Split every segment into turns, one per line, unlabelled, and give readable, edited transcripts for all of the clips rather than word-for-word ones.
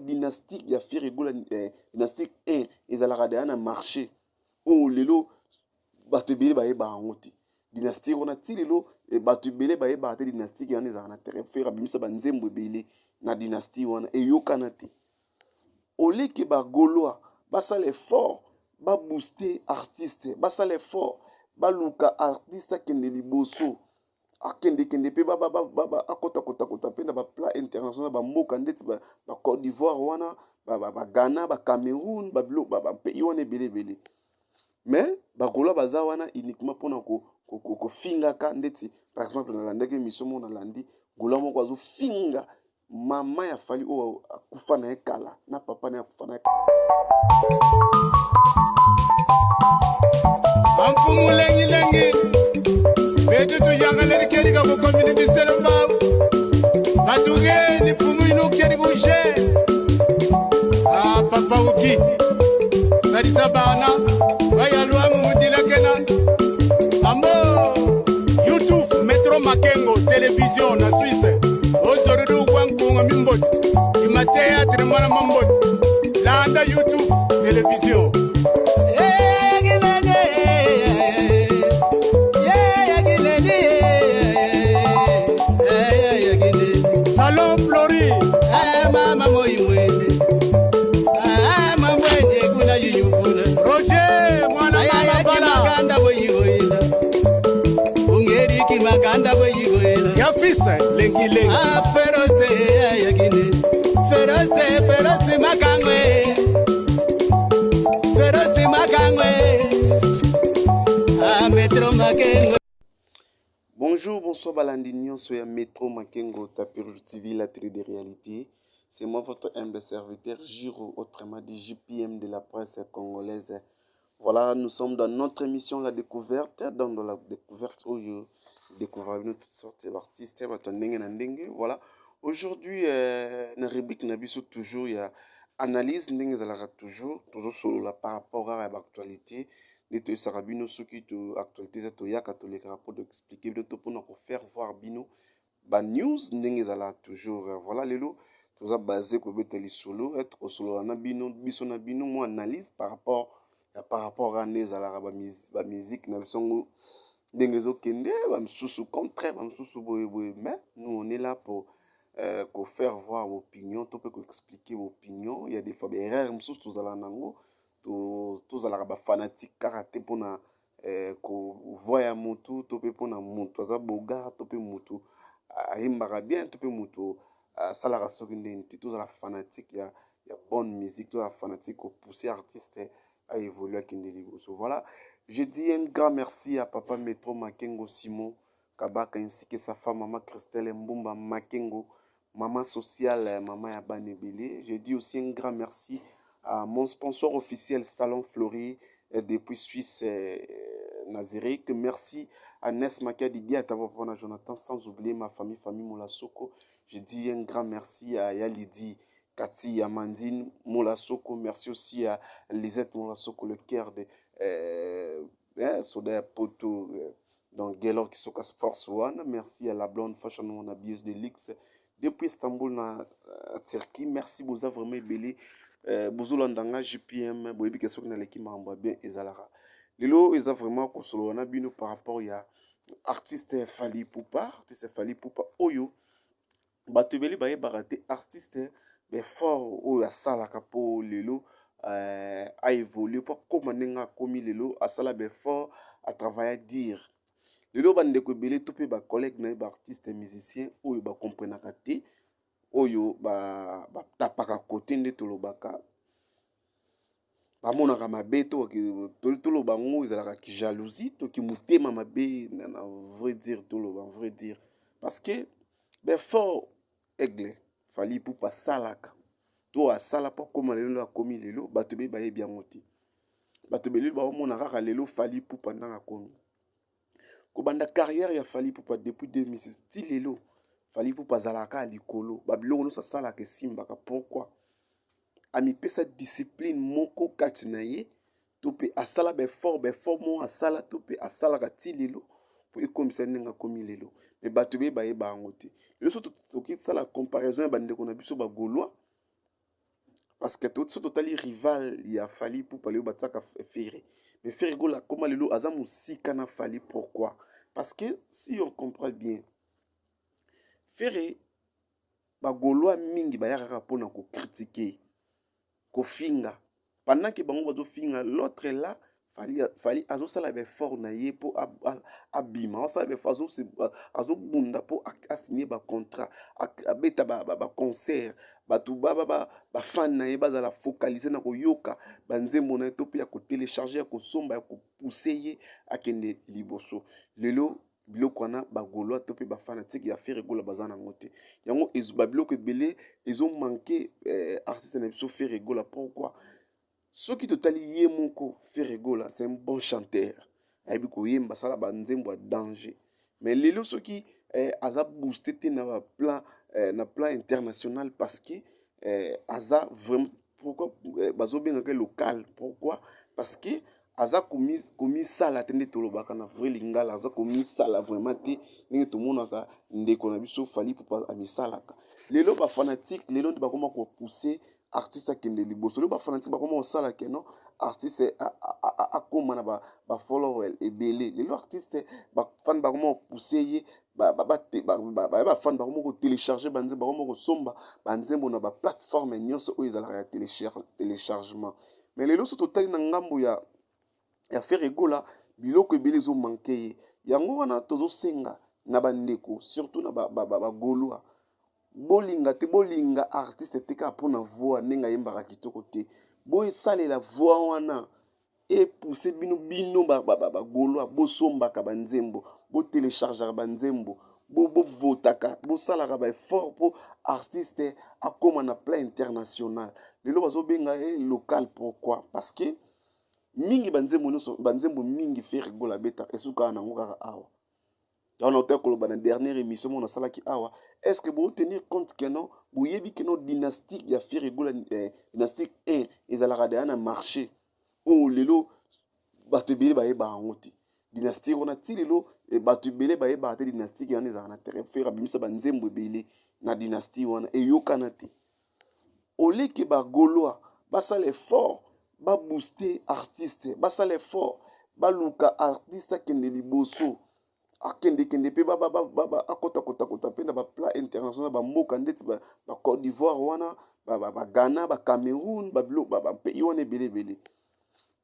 Dynastique ya Firigola dynastique 1 ezalaka deya na marché oyo lelo bato ebele bayebaka yango te dynastique wana ti lelo bato ebele bayebaka te dynastique wana ezalaka na terrain fere abimisa banzembo ebele na dynastie wana eyokana te oleke bagaulois basala effort babooste artiste basala effort baluka artiste akende liboso akende mpe akotakota mpe na baplat international bamboka ndeti bacôte d'ivoire wana bagana bacameroun bapays wana ebele mais bagaulois baza wana uniquement mpona kofingaka ndeti par exemple nalandaki émission moko nalandi gaulois moko azofinga mama ya Fally oyo akufa na ye kala na papa na ye akufa na ye
amfumu lengi betu tuyangaleri keri ka ko community selma batuge ni fumu ino keri bouge papa uki sadisa bana bayalwa mu mudila kena ambo YouTube Metro Makengo télévision na Suisse ozorudu kwankunga mimbot imatea trimana mambot landa YouTube télévision Salon Flori mama moi mwende mwende kuna yuyufuna Roger mwana mama bala maganda boyigoyela ungeri ki maganda boyigoyela ya fisa lengi feroze yagine feroze makangwe Metro Makengo.
Bonjour, bonsoir Balandi Nyonso ya Metro Makengo, Tapirul TV, la télé des réalités. C'est moi votre humble serviteur Giro, autrement dit JPM de la presse congolaise. Voilà, nous sommes dans notre émission La Découverte. Dans la découverte où je découvre toutes sortes d'artistes, voilà. Aujourd'hui, dans la rubrique Nabiso toujours, il y a analyse, toujours solo là par rapport à l'actualité. De sarabino soki to actualité za to yaka to le rapport d'expliquer de to pour faire voir bino ba news ndenge zala toujours voilà lelo toza basé ko beteli solo être au solo na bino biso na bino mo analyse par rapport à ne zala ba musique na songo ndenge zo kende ba msusu contraire ba msusu boye mais nous on est là pour faire voir opinion to peut expliquer opinion il y a des fois des erreurs msusu to zala nango tozalaka bafanatique kaka te mpona kovoya motu to mpe mpona motu aza bogar to mpe motu ayembaka bien to mpe motu asalaka soki ndeni te tozala fanatique ya bonne musique tozala fanatique kopousser artiste à évoluer akende liboso. Voilà, je dis un grand merci à papa Metro Makengo Simon Kabaka ainsi que sa femme maman Christelle Mbumba Makengo, maman sociale, maman ya Banebele. Je dis aussi un grand merci à mon sponsor officiel Salon Flori depuis Suisse Nazérique. Merci à Nes Makadidi, à Tavopona Jonathan, sans oublier ma famille Molasoko. Je dis un grand merci à Yalidi, Cathy, Amandine Molasoko. Merci aussi à Lisette Molasoko, le cœur de Soda Poto, donc Gaylor qui sont Force One. Merci à la blonde fashion one habilleuse de Lix depuis Istanbul, na Turquie. Merci, vous avez vraiment belé. Bozolandanga JPM boyebi ke soki na leki mambo bien ezalara lelo eza vraiment kosolo na bino par rapport ya artiste Fally Ipupa oyo bato beli baye barate artiste be fort oyo asalaka po lelo a évoluer po koma nenga komi lelo asala be fort à travailler dire lelo bandeko ebele to pe ba collègue na ba artiste musicien oyo ba comprenaka te oyo tapaka kote nde tolobaka bamonaka mabe toloba ngo ezalaka ki jalousie to ki motema mabe na vrai dire toloba vrai dire parce que be fort aigle Fally Ipupa salaka to asala po koma lelo akomi lelo bato be baye bien ngoti bato be lelo bamona kaka lelo Fally Ipupa ndanga komi ko banda carrière ya Fally Ipupa depuis 2006 ti lelo Fally Ipupa zalaka likolo babiloko no sala ke simbaka pourquoi amipesa discipline moko kati na ye to mpe asala befort mo asala to mpe asalaka ti lelo mpo ekomisa ndenge akomi lelo. Me bato be bayeba yango te. Lelo so tokisala comparaison ya bandeko na biso bagaulois, parce que so totali rival ya Fally Ipupa lelo batiaka Ferré. Mais Ferré Gola akoma lelo aza mosika na Fally. Pourquoi? Parce que si on comprend bien, Ferré bagaulois mingi bayaka kaka mpona kocritiquer, kofinga. Pendant que bango bazofinga, l'autre est là, Fally azosala befort na ye mpo abima, azosala befort, azobunda mpo asigner bacontrat, abeta baconcert, bato bafan na ye bazala focaliser na koyoka banzembo na ye to mpe ya kotelecharge, ya kosomba, ya kopousse ye akende liboso. Lelo biloko wana bagaulois to mpe bafanatike ya Ferré Gola baza nango te. Yango babiloko ebele ezomanke artiste na biso Ferré Gola. Pourquoi? Soki totali ye moko Ferré Gola, c'est un bon chanteur, ayebi koyemba sala banzembo ya danger. Mais lelo soki aza boosté te na plan international parce que aza vraiment, pourquoi bazobengaka local? Pourquoi? Parce que aza komisala te nde tolobaka na vrai lingala, aza komisala vraiment te ndenge tomonaka ndeko na biso Fally Ipupa amisalaka. Lelo bafanatique lelo nde bakoma kopousser artiste akende liboso. Lelo bafanatique bakoma kosala ke non artiste akoma na bafollower ebele. Lelo artiste bafan bakoma kopousser ye bafan bakoma kotelecharge banzembo, bakoma kosomba banzembo na baplateforme nyonso oyo ezalaka ya téléchargement. Mais lelo so totali na ngambo ya Ferré Gola, biloko ebele ezomanke ye. Yango wana tozosenga na bandeko, surtout na bagaulois, bolinga artiste te kaka mpona voix ndenge ayembaka kitoko te. Boesalela voix wana epousse bino bagaulois, bosombaka banzembo, botelechargeaka banzembo, bovotaka, bosalaka baeffort mpo artiste akoma na plan international. Lelo bazobenga ye local. Pourquoi? Parce que mingi banzembo mingi Ferré Gola beta esukaka nango kaka awa. On a koloba na dernière émission on a salaki awa. Est-ce que vous tenir compte que non boyebi que non dynastique ya Ferré Gola dynastique 1 ezalaka de na marché o lelo bato ebele bayeba yango te. Dynastique on a ti lelo bato ebele bayeba te dynastique wana ezalaka na terrain Ferré abimisa banzembo ebele na dynastie wana eyokana te. Oleke bagaulois basala effort ba booster artiste, basala effort baluka artiste akende liboso, akende pe akota pe na plat international bamboka ndeti ba Côte d'Ivoire wana, ba Ghana, ba Cameroun, ba pays wana ebele.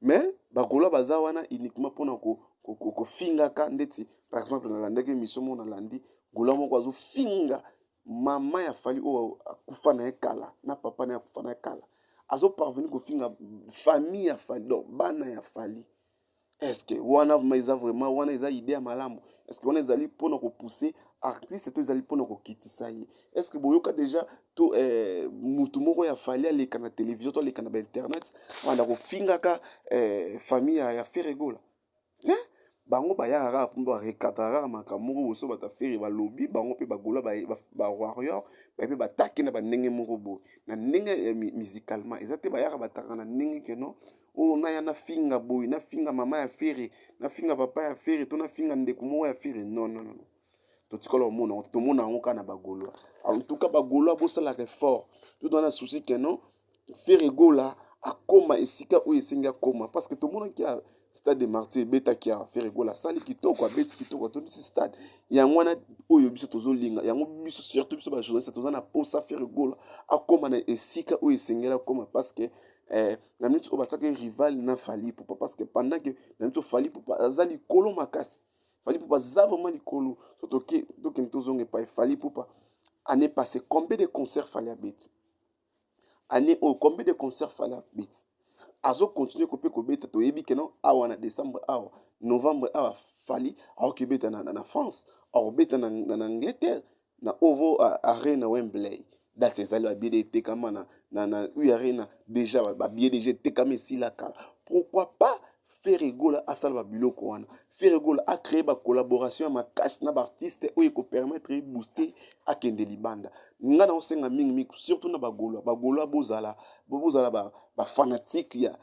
Mais bagaulois baza wana uniquement mpona kofingaka ndeti. Par exemple nalandaki émission mona nalandi gaulois moko azofinga mama ya Fally oyo akufa na ye kala na papa na ye akufa na ye kala, azo parvenir kofinga famille ya Fally, donc bana ya Fally. Est-ce que wana eza vraiment wana eza idée ya malamu? Est-ce que wana ezali mpona kopousser artiste to ezali mpona kokitisa ye? Est-ce que boyoka déjà to mutu moko ya Fally aleka na télévision to aleka na internet banda kofingaka famille ya Ferré Gola? Bango bayaka kaka mpo barekataka kaka makambo moko boso bata Ferré balobi bango mpe bagaulois bawarrior bayebi bataki na bandenge moko boye na ndenge musicalement eza te bayaka bataka na ndenge ke non oyo naya nafinga boye nafinga mama ya Ferré nafinga papa ya Ferré to nafinga ndeko moko ya Ferré. Non totikala tomona yango kaka na bagaulois. En tout cas bagaulois bosalaka effort tout wana souci ke non Ferré Gola akoma esika oyo esengi akoma parce que tomonaki ya stade de Martyrs betaki ya Ferré Gola sali kitoko abeti kitoko tondisi stade yango wana oyo biso tozolinga yango biso surtout biso bajournaliste toza na posa Ferré Gola akoma na esika oyo esengeli akoma parce que na minute oyo batiaki rival na Fally Ipupa parce que pendant que na minute Fally Ipupa aza likolo makasi, Fally Ipupa aza vraiment likolo. So tokende tozonga epai Fally Ipupa année passée combien de concerts Fally abeti année oyo combien de concerts Fally abeti azo continuer ko pe ko beta toyebi ke non awa na décembre awa novembre awa Fally akobeta na France akobeta na Angleterre na Ovo Arena Wembley. Date ezali babillet etekama na Arena déjà babillet déjà etekama esila kala. Pourquoi pas Ferregola a salva biloko wana. Ferregola a créé ba collaboration ma casse na ba artiste oyo ko permettre booster a kende libanda. Nga na osenga mingi surtout na ba Gaulois bozala ba fanatique ya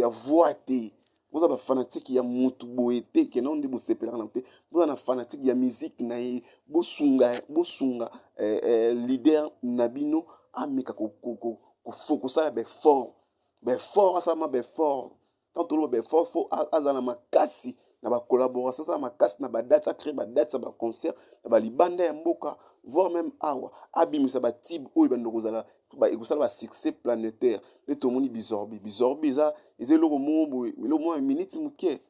voix te. Vous avez fanatique ya mutu boete ke non de bo sepela na te. Vous avez fanatique ya musique na ye bosunga leader nabino ameka ko focusa be fort. Ben fort ça ma ben fort tant tout le ben fort faut azana makasi na ba collaboration ça makasi na ba date ça créer ba date ça ba concert na ba libanda ya mboka voire même awa abimisa ba tib oyo ba ndokozala ba ekosala ba succès planétaire le to moni bizorbi za ezelo mo minute muke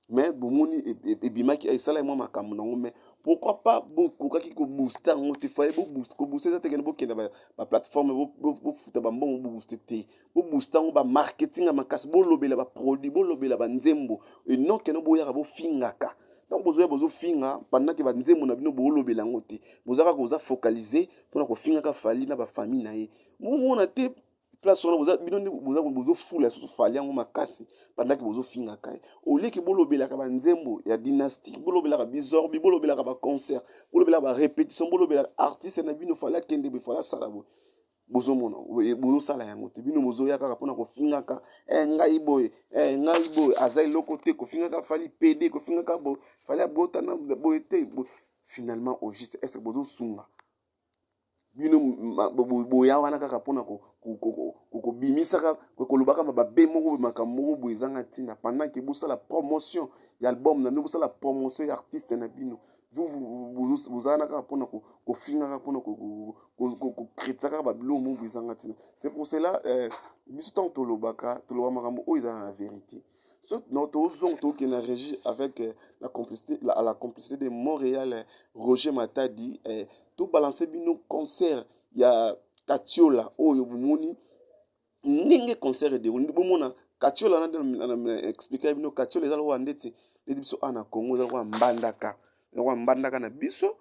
mais bomoni ebimaki esala moi makambo nango mais pourquoi pas beaucoup kaki ko booster ngo te fallait ko booster ça te gena bokenda ba plateforme bo futa ba mbongo bo booster te bo booster ngo ba marketing makasi bo lobela ba produit bo lobela ba nzembo et non que no boya bo fingaka donc bozo finga pendant que ba nzembo na bino bo lobela ngo te bozaka ko za focaliser pour ko fingaka fali na ba famille na ye mo na te place on vous bozo fula so fali yango makasi pendant que bozo finga kai au lieu que bolobela ka banzembo ya dynastie bolobela ka bizorbi bolobela ka ba concert bolobela ba répétition bolobela artiste na bino fala kende be fala sarabo bozo mona bozo sala yango te bino bozo ya ka pona ko finga ka ngai boy azai loko te ko finga ka fali PD ko finga ka bo fala bota na boete finalement au juste est-ce que bozo sunga bino boya wana kaka pona ko bimisaka ko lobaka mababe moko makamoko boezanga tina pendant que bosala promotion ya album na bosala promotion ya artiste na bino vous ana kaka pona ko finga kaka pona ko critique ba bilo mo boezanga tina. C'est pour cela biso tant to lobaka makambo o ezana la vérité surtout notre ozong to qui na régi avec la complicité de Montréal Roger Matadi tout balancer bino concert ya Katiola oyo bumoni ninge concert de bomona Katiola na expliquer bino Katiola ezalo wa ndeti biso ana Congo ezalo wa mbandaka na biso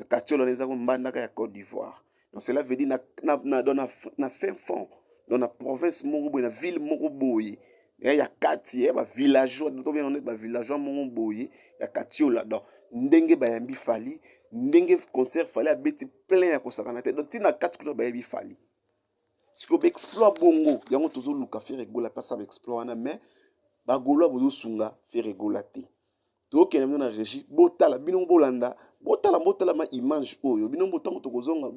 Katiola ezalo mbandaka ya Côte d'Ivoire. Donc cela veut dire na fin fond dans la province moko boye na ville moko boye ya kati ba villageois to bien on est ba villageois moko boye ya Katiola donc ndenge ba yambi fali ndenge concert fallait abeti plein ya kosakana te donc tina 4 kuto ba yebi fali siko be exploit bongo yango tozo luka Ferregola pasa ba exploit na mais ba Gaulois bozo sunga Ferregola te to kena na régie botala bino bolanda botala ma image oyo bino botango to kozonga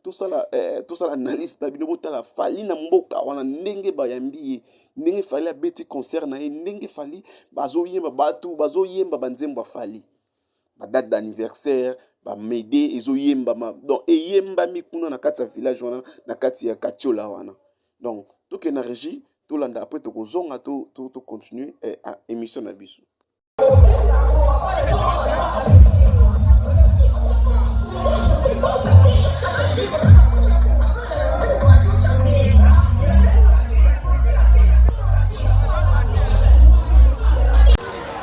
tout ça analyse bino botala fali na mboka wana ndenge ba yambi ndenge fali abeti concert na ndenge fali bazoyemba batu bazoyemba banzembo fali ba date d'anniversaire ba mede ezoyemba donc eyemba mikuna na kati ya village wana na kati ya Katiola wana donc to ke na régie to landa après to kozonga to continuer à émission na biso.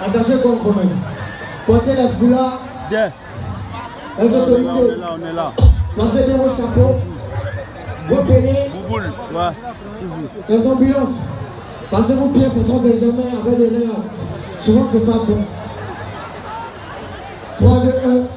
Attention comme promène. Portez la foulard.
Bien.
Les autorités.
On est là.
Placez bien vos chapeaux. Vos bérets.
Bouboule. Ouais. Toujours.
Les ambulances. Passez-vous bien parce qu'on ne sait jamais avec les relances. Souvent c'est pas bon. 3, 2, 1,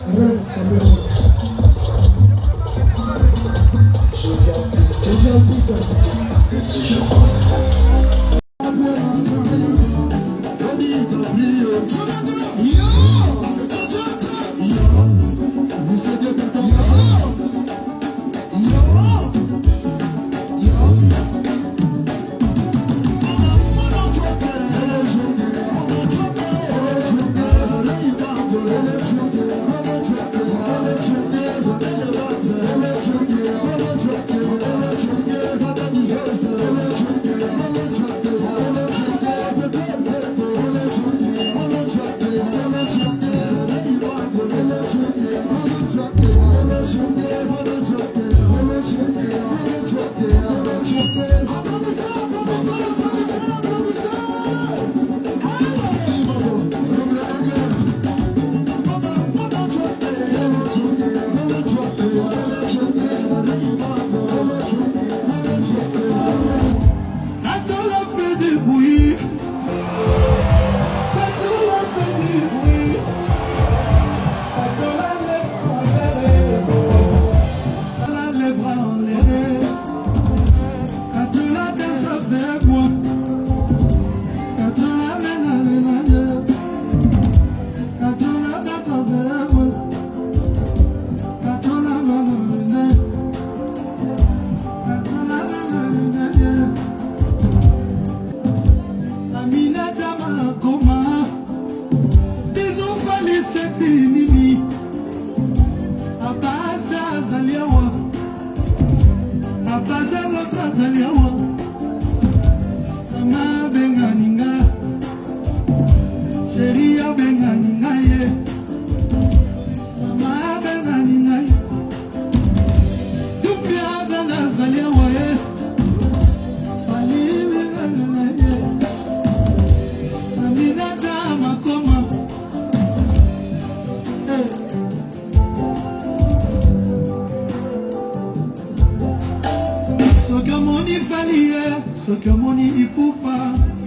moni Falie, ce que moni Ipoufa,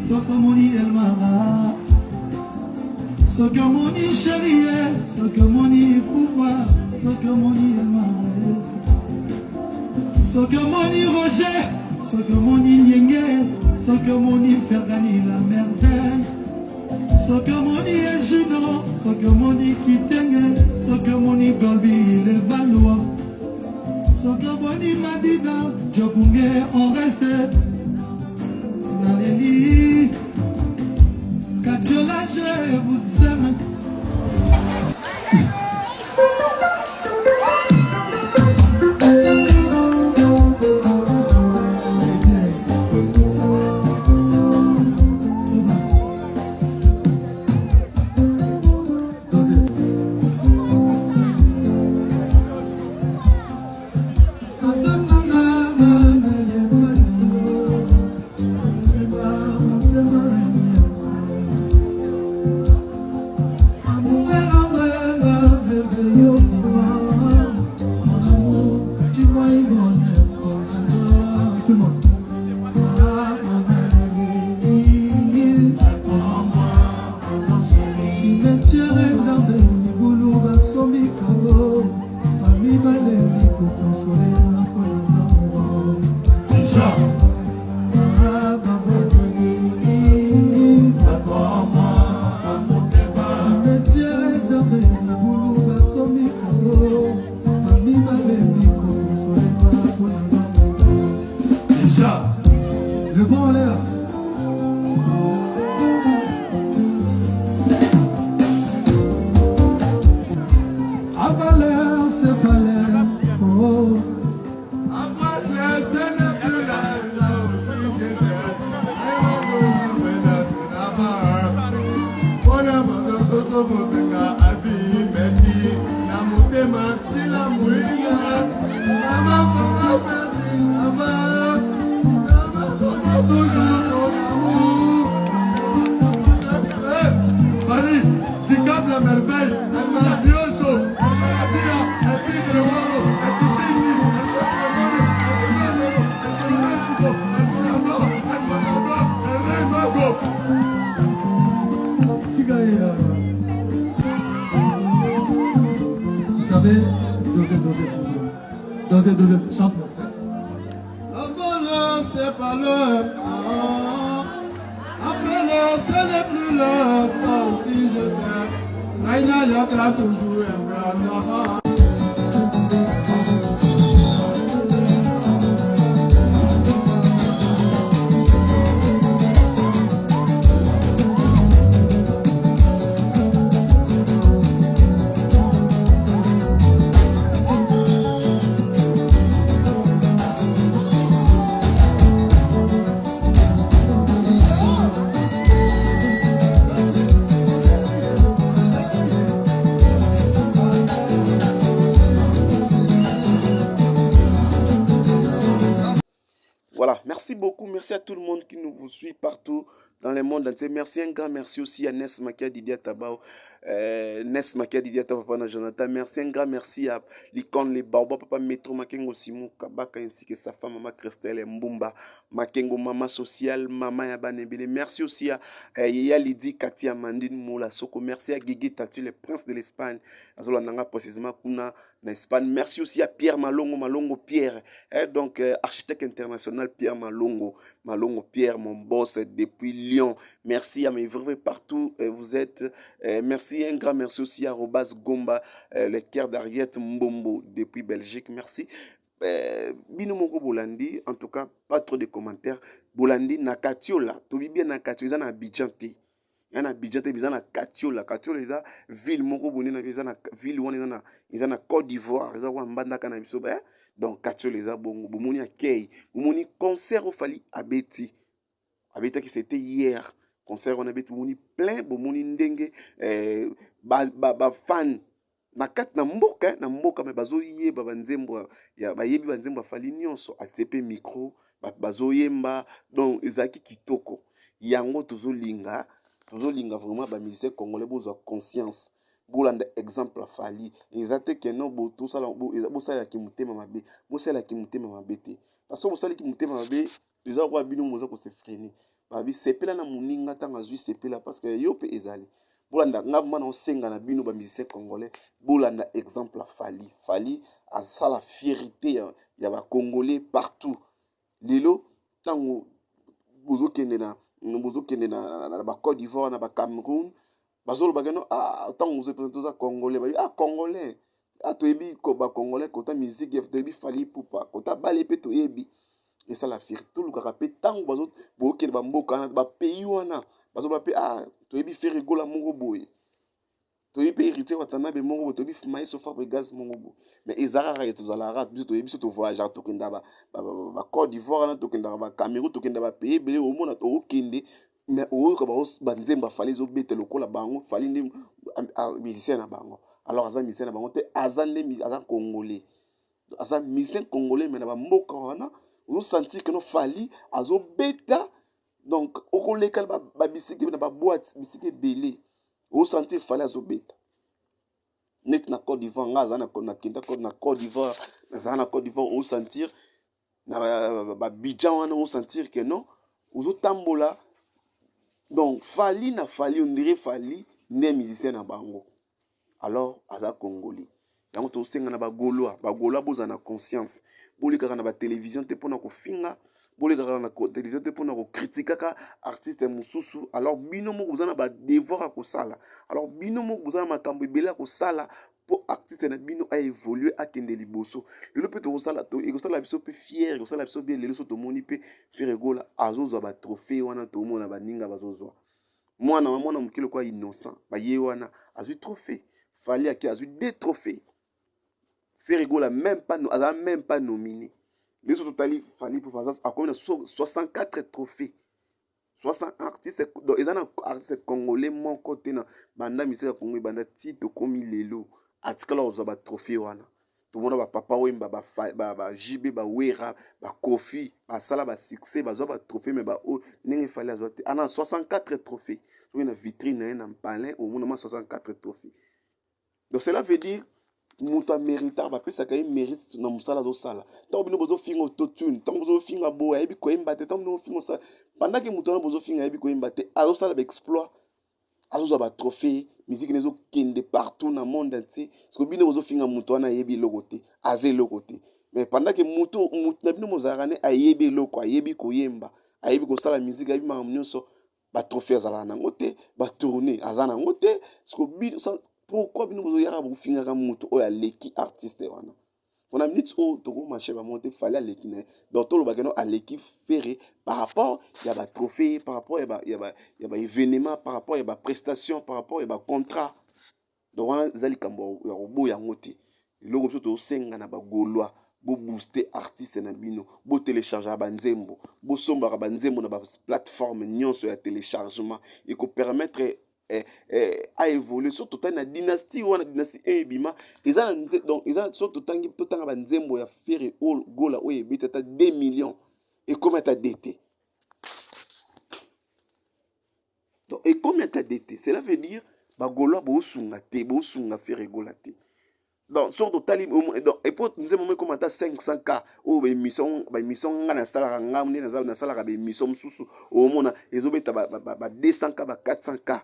ce que moni Elmara, ce que moni Chérie, ce que moni Ipoufa, ce que moni Elmara, ce que moni Roger, ce que moni Nyenge, ce que moni Fergani la merde, ce que moni Ejino, ce que moni Kitenge, ce que moni Gobi le Valois. Sokaboni Madina, Djokungé, on reste dans les lits. Katiola, je vous aime. Le bon l'air. À valeur, c'est pas l'air. Oh. Après l'air, ce n'est plus l'air. Ça aussi, je sais. On a besoin de se voir à vie. Merci. La moutema, si la mouina. La maman, merci. La maman. Allez, tu capes la merveille, elle maravilloso, elle maravilla, elle pique le oro, elle pititi, elle sacramone, elle tonero, elle Mexico, elle Monado, elle Rey Mago. Tigaïa. Vous savez, dosez, chante mon frère. Avant l'heure, c'est pas l'heure. Après l'heure, ce n'est plus l'heure. Ça aussi, je sais. Raina, il y a toujours un grand.
Voilà, merci beaucoup, merci à tout le monde qui nous suit partout dans le monde entier. Merci, un grand merci aussi à Nes Makia Didia Tabao, Nes Makia Didia Papa Jonathan. Merci, un grand merci à l'icône, les Baobab, Papa Metro Makengo Simon Kabaka ainsi que sa femme, Maman Christelle Mbumba, Makengo Maman Social, Maman Yabanebele. Merci aussi à Yaya Lydie, Katia Amandine Moula Soko. Merci à Guigui Tatu, le prince de l'Espagne. Azola Nanga précisément Kuna. Espagne. Merci aussi à Pierre Malongo Pierre, donc architecte international Pierre Malongo Pierre, mon boss depuis Lyon. Merci à mes vrais partout vous êtes. Merci, un grand merci aussi à Robas Gomba, le cœur d'Ariette Mbombo depuis Belgique. Merci. Bino Moko Bolandi, en tout cas, pas trop de commentaires. Bolandi, Nakatiola, Tobi bien Nakatiola, na Abidjanti. Il y a Abidjan, il y a Katiola. Katiola, il y a ville, ville où il y a Côte d'Ivoire, il y a Mbanda Canabiso. Donc, Katiola, il y a Boumoni à Kei. Boumoni concert au Fali à Betty. À Betty qui c'était hier. Concert on a Betty, Boumoni plein, Boumoni Ndenge, fan. Na kat na mboka me bazo yé babanzembo ya ba yebi banzembo Fali nyonso a TP micro bazo yemba donc ezaki kitoko yango tozolinga vraiment ba musicien congolais bozo conscience bolanda exemple a Fali ezate que non bo tout ça bo ça ya kimutema mabe bo ça ya kimutema mabete parce que bosali ki motema mabe eza kwa bino moza ko se freiner babi sepela na moninga tanga zui sepela parce que yo pe ezali bolanda nga mana osenga na bino ba musicien congolais bolanda exemple à Fali à ça la fierté ya ba congolais partout lelo tango bozokende na ba Côte d'Ivoire na ba Cameroun bazolo bagano tango vous êtes congolais ba congolais toyebi ko ba congolais kota musique toyebi Fali Ipupa kota bale pe toyebi et ça la fierté tout le carapé tango bazo bokende ba mboka na ba pays wana bazo ba pe toyebi faire rigola mongo boy toyebi héritier watana be mongo boy toyebi maïs sofa be gaz mongo boy mais ezara to zalara biso toyebi so to voyager to kenda ba Côte d'Ivoire na to kenda ba Cameroun to kenda ba pays belé au monde to kende mais o ko ba nzemba Fali zo bete lokola bango Fali ndi musicien na bango alors aza musicien na bango te azande aza congolais aza musicien congolais mais na ba mboka wana vous sentez que nous Fali azo beta donc au légal ba bisiki na ba boîte bisiki belé vous sentez Fali azo beta net na Côte d'Ivoire ngaza na kinda na Côte d'Ivoire na Côte d'Ivoire vous sentir na ba Bidjan wana vous sentir que non vous tambola donc Fali on dirait Fali né musicien na bango alors aza congolais yango to senga na bagoloa boza na conscience bolikaka na ba télévision te pona ko finga bolikaka na télévision te pona ko critiquer ka artiste mususu alors bino mo boza na ba devoir ko sala alors bino mo boza na makambo ebele ko sala pour artiste na bino a évoluer a kende liboso lelo pe to sala to e ko sala biso pe fier ko sala biso bien lelo so to moni pe Ferregola azozwa ba trophée wana to mona ba ninga bazozwa mwana mukilo kwa innocent ba ye wana azui trophée Fali aki azui deux trophées Ferregola même pas nominé. Les autres tali Fali pour faire ça a combien 64 trophées. 60 artistes donc ils ont artistes congolais mon côté na banda misela Congo banda tito comme lelo atikala ozoba trophée wana. Tout le monde ba papa wemba ba JB ba Wera ba Kofi ba sala ba succès ba zoba trophée mais ba ningi Fali azote ana 64 trophées. Donc une vitrine na palais au moins 64 trophées. Donc cela veut dire mutu amérita bapesaka ye mérite na mosala azosala ntango bino bozofinga autotune ntango bozofinga boye ayebi koyemba te ntango bino bofinga osala pendant ke mutu wana bozofinga ayebi koyemba te azosala baexploit azozwa batrophée musique na ezokende partout na monde entier siko bino bozofinga mutu wana ayebi eloko te aza eloko te mais pendant ke mutu na bino bozalaka ne ayebi eloko ayebi koyemba ayebi kosala musique ayebi makambo nyonso batrophée azalaka nango te batourne aza nango te siko bino pourquoi bino bozo yaka bu finga ka mutu oya leki artiste wana on a minute o to ko marché ba monter fallait leki na donc to lo bakeno a leki ferré par rapport il y a ba trophée par rapport il y a ba événement par rapport il y a ba prestation par rapport il y a ba contrat donc wana zali kambo ya robo ya ngote logo to senga na ba goloa bo booster artiste na bino bo télécharger ba nzembo bo somba ba nzembo na ba plateforme nyonso ya téléchargement et ko permettre a évolué surtout na dynastie wana dynastie ebima eza donc eza surtout tangi totanga ba nzembo ya Ferre gola oye bitata 2 millions et comment ta DT donc et comment ta DT cela veut dire ba gola bo sunga Ferre gola te donc surtout tali donc et pour nzembo comment ta 500k o ba émission ngana sala nga mne na sala ka ba émission susu o mona ezobeta ba 200k ba 400k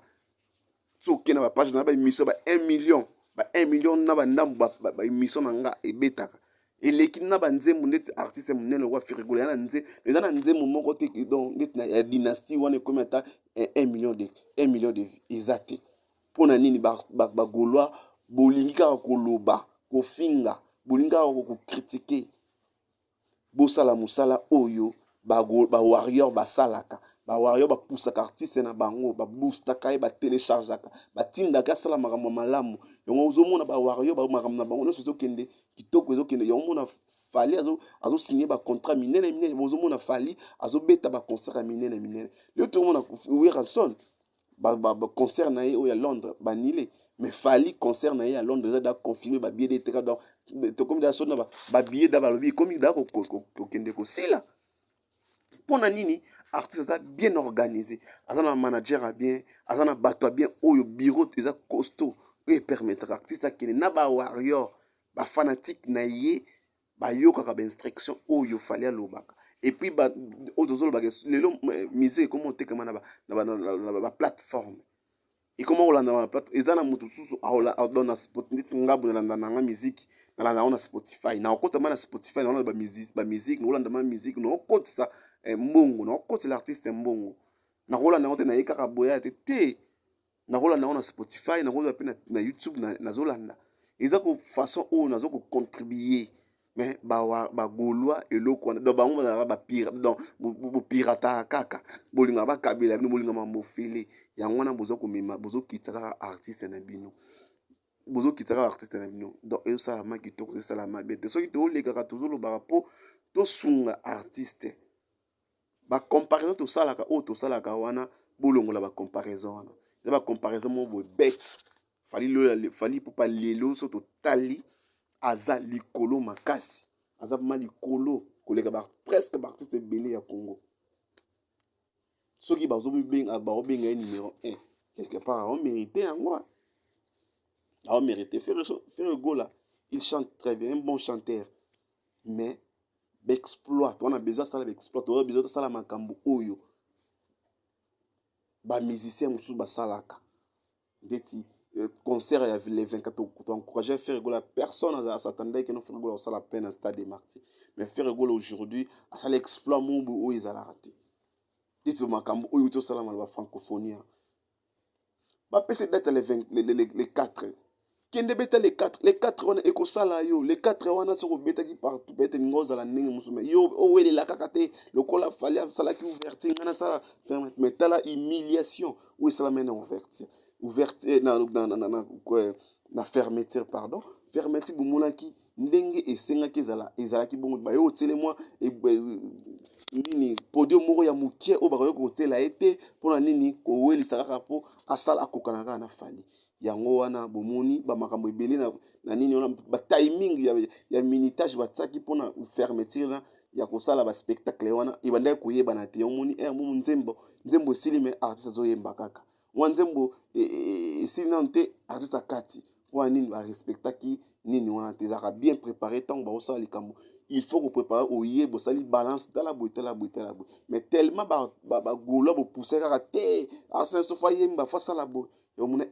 so kena ba page na ba émission ba 1 million na ba ndambo ba émission na nga ebetaka eleki na ba nzembo ndeti artiste monene wa Ferregola na nze eza na nzembo moko te donc ndeti na dynastie wana comme ata 1 million de ezate pona nini ba goloa bolingi ka koloba ko finga bolingi ka ko critiquer bo sala musala oyo ba warrior ba salaka ba warrior ba poussaka artiste na bango ba boostaka ba téléchargeaka ba tindaka sala makambo malamu yongo uzomona ba warrior ba makambo na bango nyonso ezokende kitoko ezokende yongo na Fali azo signer ba contrat minene uzomona Fali azo beta ba concert minene le tout le monde a ouvert son ba concert na ye au Londres banile mais Fali concert na ye à Londres déjà confirmé ba billet d'été donc to comme da sona ba billet da ba lobi comme da ko kende ko sela pona nini artiste bien organisé azana manager bien azana bato bien oyo bureau eza costaud et permettre artiste kene na ba warrior ba fanatique na ye bayokaka bainstruction oyo fali alobaka et puis oyo tozolobaka lelo mise ekoma otekama na baplateforme ekoma kolanda baplateforme eza na moto mosusu aodona spot ndeti ngabu nalanda nanga miziki nalanda yango na spotify naokotama na spotify naolanda bamiziki naolanda ma miziki naokotisa mbongo naokotisa artiste mbongo nakolanda yango te naye kaka boya te nakolanda yango na spotify nakolanda mpe na youtube nazolanda eza ko façon oyo nazo kocontribuer mais bagolwa eloko wana donc bango bazalaka bopirata kaka bolingaka bakabela bino bolingaka mambofele yango wana bozokitisa kaka artiste na bino donc ezosalama kitoko ezosalama bien te soki toolekaka tozolobaka mpo tosunga artiste bacomparaison tosalaka oyo tosalaka wana bolongola bacomparaison wana eza bacomparaison mo boye bete fali mpo palelo so totali aza likolo makasi aza ma likolo koleka presque baartiste ebele ya Congo soki baobenga ye numéro 1 quelque part aomérite yango aomérite Ferregola il chante très bien un bon chanteur mais baexploit on a besoin asala baexploit on a besoin asala makambo oyo bamusicien mosusu basalaka ndeti concert ya les 24 encourager Ferregola personne s'attendait que nous Ferregola ça la peine à stade de Marty mais Ferregola aujourd'hui ça l'exploit mobu o ils a raté dit makambo o yoto sala mal ba francophonie ba pese date les 4 kende beta les 4 on eko sala yo les 4 wana so beta ki partout beta ngoza la ndenge musume yo o wele la kakate lokola fali sala ki ouverture ngana sala mais tala humiliation ou sala mena ouverture na fermeture pardon fermeture bomonaki ndenge esengaki ezalaki bongo bayo otele mwa nini podium moko ya mokie oyo bakoki kotela ete mpona nini kowelisa kaka mpo asala akokana kaka na fali yango wana bomoni bamakambo ebele na nini wana batiming ya minitage batiaki mpona fermeture ya kosala baspectacle wana ebandaki koyebana te omoni momo nzembo esili me artiste azoyemba kaka mwa nzembo esili nano te artiste akati wana nini barespectaki nini wana te ezalaka bien préparé ntango baosala likambo il faut kopréparer oye bosali balance tala boye mais tellement bagolwa bopousse kaka te artiste so fa yemba fa sala boye omona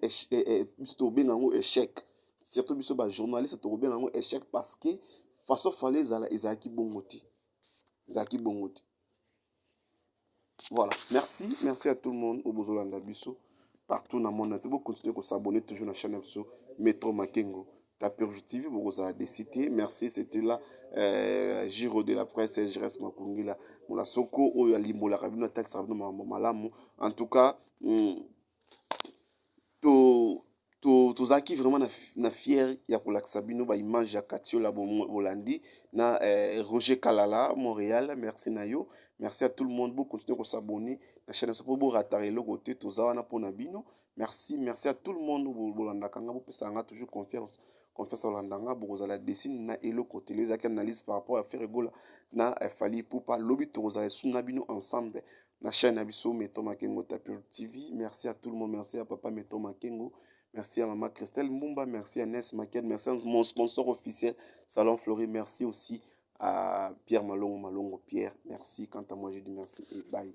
biso tobenga yango échec surtout biso bajournaliste tokobenga yango échec parce que façon fale ezalaki bongo te voilà merci à tout le monde au bozolanda biso partout dans le monde entier. Vous continuez à s'abonner toujours à la chaîne Métro Makengo. Tapurge TV, vous avez décidé. Merci, c'était là. Giro de la presse, je reste ma kungila. Mon soko, ou ya limbo la rabino, taxe rabino malamu. En tout cas, tozaki vraiment na fier ya kolakisa bino ba image ya Katiola Bolandi na Roger Kalala Montréal. Merci na yo. Merci à tout le monde. Vous continuez à s'abonner. La chaîne pour vous rattacher le côté tous à Nabino. Merci à tout le monde. Bolanda kanga vous pesanga toujours confiance à Landanga. Vous allez dessiner na elo côté les analyses par rapport à Ferregola na Fali Poupa lobby tous allez sous Nabino ensemble. La chaîne Abisso Métro Makengo Tapur TV. Merci à tout le monde. Merci à Papa Métro Makengo. Merci à Maman Christelle Mumba. Merci à Ness Maken. Merci à mon sponsor officiel Salon Fleury. Merci aussi à Pierre Malongo Pierre. Merci. Quant à moi, je dis merci et bye.